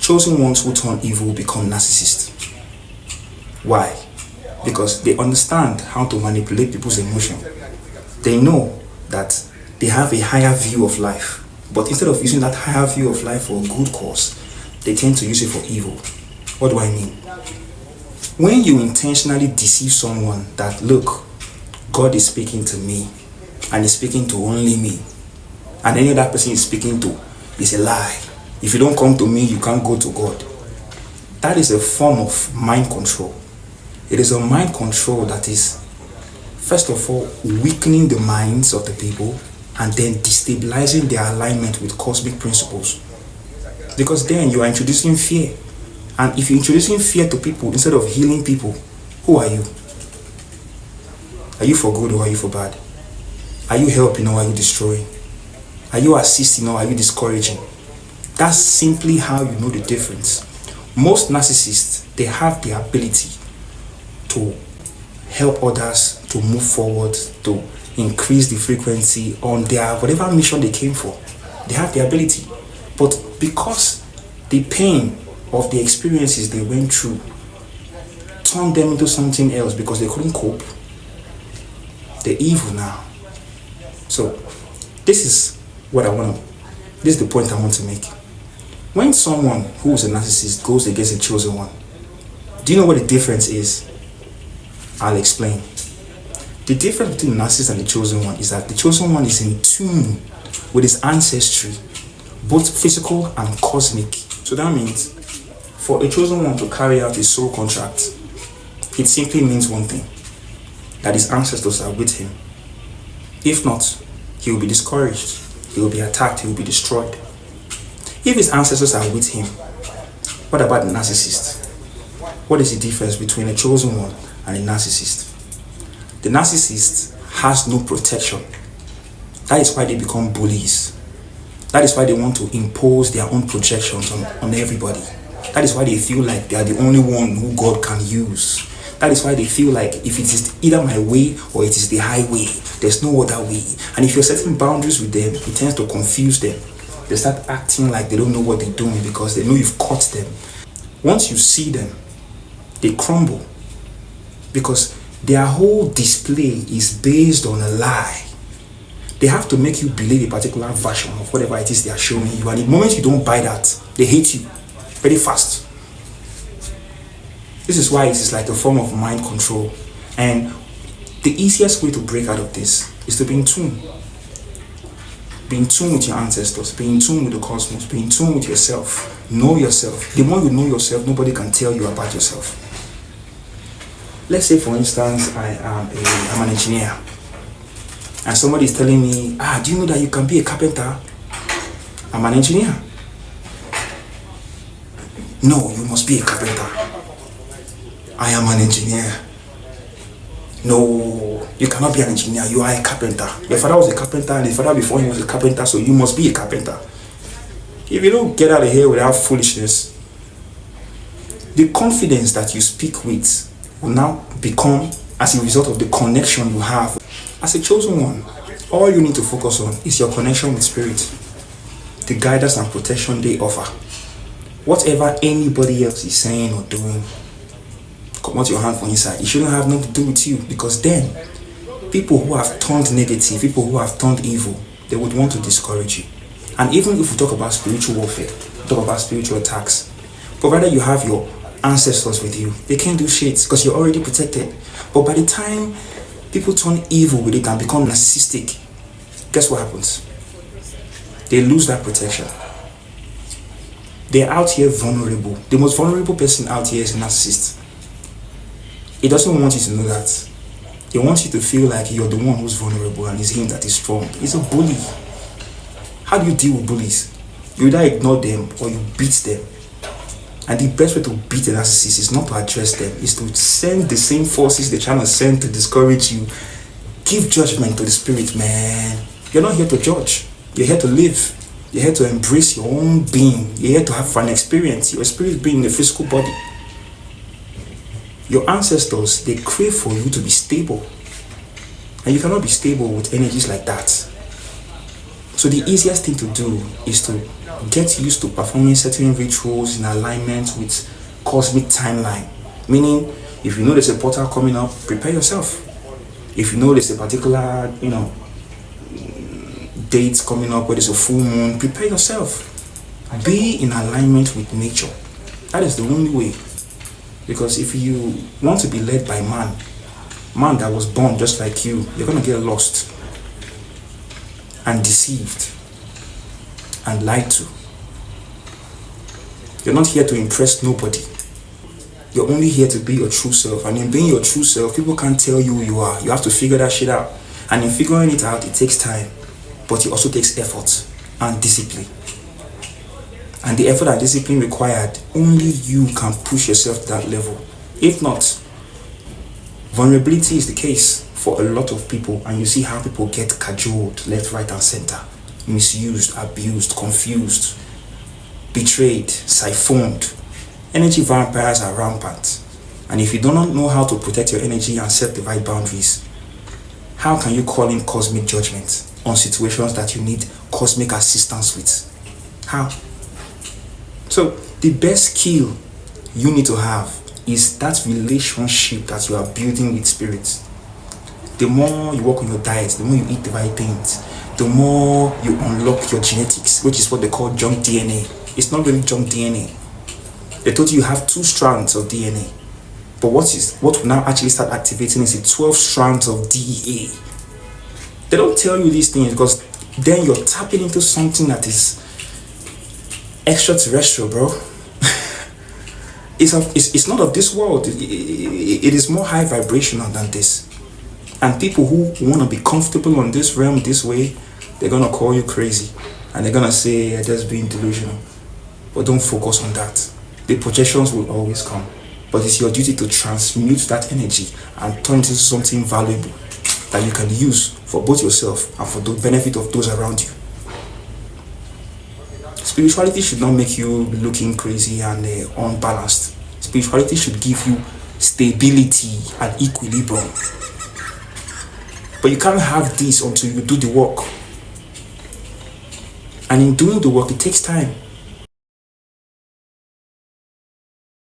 chosen ones who turn evil become narcissists. Why? Because they understand how to manipulate people's emotion. They know that they have a higher view of life, but instead of using that higher view of life for a good cause, they tend to use it for evil. What do I mean? When you intentionally deceive someone that, look, God is speaking to me, and he's speaking to only me, and any other person is speaking to is a lie. If you don't come to me, you can't go to God. That is a form of mind control. It is a mind control that is, first of all, weakening the minds of the people and then destabilizing their alignment with cosmic principles. Because then you are introducing fear. And if you're introducing fear to people instead of healing people, who are you? Are you for good or are you for bad? Are you helping or are you destroying? Are you assisting or are you discouraging? That's simply how you know the difference. Most narcissists, they have the ability to help others to move forward, to increase the frequency on their whatever mission they came for. They have the ability. But because the pain of the experiences they went through turned them into something else because they couldn't cope, they're evil now. So this is the point I want to make. When someone who is a narcissist goes against a chosen one, do you know what the difference is? I'll explain. The difference between the narcissist and the chosen one is that the chosen one is in tune with his ancestry, both physical and cosmic. So that means for a chosen one to carry out his soul contract, it simply means one thing, that his ancestors are with him. If not, he will be discouraged, he will be attacked, he will be destroyed. If his ancestors are with him, what about the narcissist? What is the difference between a chosen one and a narcissist? The narcissist has no protection. That is why they become bullies. That is why they want to impose their own projections on everybody. That is why they feel like they are the only one who God can use. That is why they feel like if it is either my way or it is the highway, there's no other way. And if you're setting boundaries with them, it tends to confuse them. They start acting like they don't know what they're doing because they know you've caught them. Once you see them, they crumble because their whole display is based on a lie. They have to make you believe a particular version of whatever it is they are showing you, and the moment you don't buy that, they hate you very fast. This is why it is like a form of mind control, and the easiest way to break out of this is to be in tune. Be in tune with your ancestors, be in tune with the cosmos, be in tune with yourself. Know yourself. The more you know yourself, nobody can tell you about yourself. Let's say, for instance, I'm an engineer, and somebody is telling me, do you know that you can be a carpenter? I'm an engineer. No, you must be a carpenter. I am an engineer. No, you cannot be an engineer, you are a carpenter. Your father was a carpenter and his father before him was a carpenter, so you must be a carpenter. If you don't get out of here without foolishness, the confidence that you speak with will now become as a result of the connection you have. As a chosen one, all you need to focus on is your connection with spirit, the guidance and protection they offer. Whatever anybody else is saying or doing, come out your hand from inside. It shouldn't have nothing to do with you, because then people who have turned negative, people who have turned evil, they would want to discourage you. And even if we talk about spiritual warfare, talk about spiritual attacks, provided you have your ancestors with you, they can't do shit because you're already protected. But by the time people turn evil with it and become narcissistic, guess what happens? They lose that protection. They're out here vulnerable. The most vulnerable person out here is a narcissist. He doesn't want you to know that. He wants you to feel like you're the one who's vulnerable and it's him that is strong. He's a bully. How do you deal with bullies? You either ignore them or you beat them. And the best way to beat a narcissist is not to address them, is to send the same forces they're trying to send to discourage you. Give judgment to the spirit, man. You're not here to judge. You're here to live. You're here to embrace your own being. You're here to have an experience. Your spirit being in the physical body. Your ancestors, they crave for you to be stable. And you cannot be stable with energies like that. So the easiest thing to do is to Get used to performing certain rituals in alignment with cosmic timeline. Meaning, if you know there's a portal coming up, prepare yourself. If you know there's a particular, date coming up where there's a full moon, prepare yourself. Be in alignment with nature. That is the only way. Because if you want to be led by man that was born just like you, you're going to get lost and deceived and lied to. You're not here to impress nobody. You're only here to be your true self. And in being your true self, people can't tell you who you are. You have to figure that shit out. And in figuring it out, it takes time. But it also takes effort and discipline. And the effort and discipline required, only you can push yourself to that level. If not, vulnerability is the case for a lot of people. And you see how people get cajoled left, right, and center. Misused, abused, confused, betrayed, siphoned. Energy vampires are rampant. And if you do not know how to protect your energy and set the right boundaries, how can you call in cosmic judgment on situations that you need cosmic assistance with? How? So the best skill you need to have is that relationship that you are building with spirit. The more you work on your diet, the more you eat the right things, the more you unlock your genetics, which is what they call junk DNA. It's not really junk DNA. They told you have 2 strands of DNA. But what will now actually start activating is the 12 strands of DEA. They don't tell you these things because then you're tapping into something that is extraterrestrial, bro. It's not of this world. It is more high vibrational than this. And people who want to be comfortable on this realm this way, they're going to call you crazy. And they're going to say, you're just being delusional. But don't focus on that. The projections will always come. But it's your duty to transmute that energy and turn it into something valuable that you can use for both yourself and for the benefit of those around you. Spirituality should not make you looking crazy and unbalanced. Spirituality should give you stability and equilibrium. But you can't have this until you do the work. And in doing the work, it takes time.